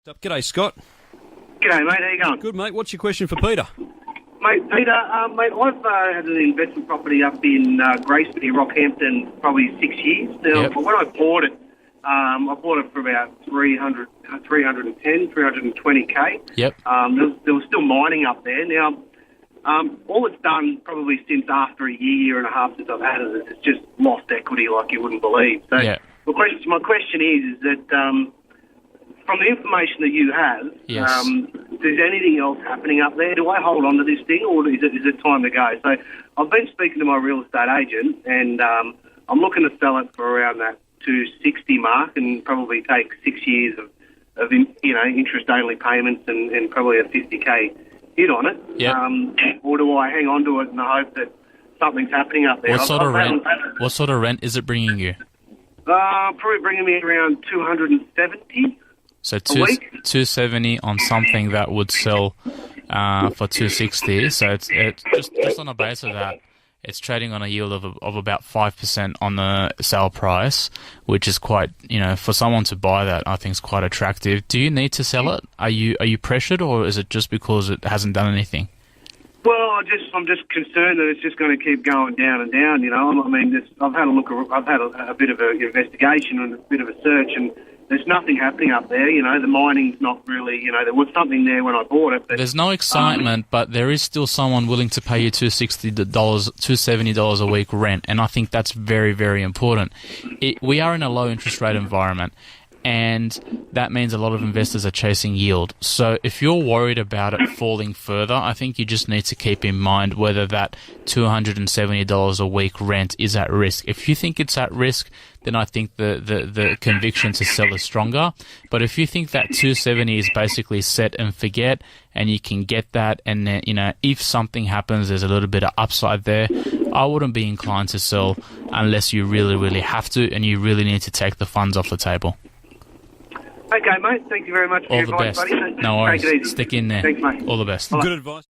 G'day, Scott. G'day, mate. How you going? Good, mate. What's your question for Peter? Mate, Peter, I've had an investment property up in Graceby, Rockhampton, probably 6 years. Now, Yep. when I bought it for about 320K. Yep. There was still mining up there. Now, all it's done probably since after a year and a half since I've had it, it's just lost equity like you wouldn't believe. So Yeah. my question is that from the information that you have, Yes. is anything else happening up there? Do I hold on to this thing, or is it time to go? So I've been speaking to my real estate agent, and I'm looking to sell it for around that 260 mark, and probably take 6 years of interest-only payments and probably a 50K hit on it. Yep. Or do I hang on to it in the hope that something's happening up there? What sort of rent is it bringing you? Probably bringing me around 270. So A week? 270 on something that would sell for 260. So it's just on the base of that, it's trading on a yield of about 5% on the sale price, which is quite, for someone to buy that, I think is quite attractive. Do you need to sell it? Are you pressured, or is it just because it hasn't done anything? Well, I'm just concerned that it's just going to keep going down and down. I've had a look. I've had a bit of an investigation and a bit of a search, and there's nothing happening up there. The mining's not really. There was something there when I bought it. But, there's no excitement, but there is still someone willing to pay you $270 a week rent, and I think that's very, very important. We are in a low interest rate environment, and that means a lot of investors are chasing yield. So if you're worried about it falling further, I think you just need to keep in mind whether that $270 a week rent is at risk. If you think it's at risk, then I think the conviction to sell is stronger. But if you think that 270 is basically set and forget, and you can get that, and then, if something happens, there's a little bit of upside there, I wouldn't be inclined to sell unless you really, really have to, and you really need to take the funds off the table. Okay, mate. Thank you very much for your advice, buddy. No worries. Stick in there. Thanks, mate. All the best. Bye. Good advice.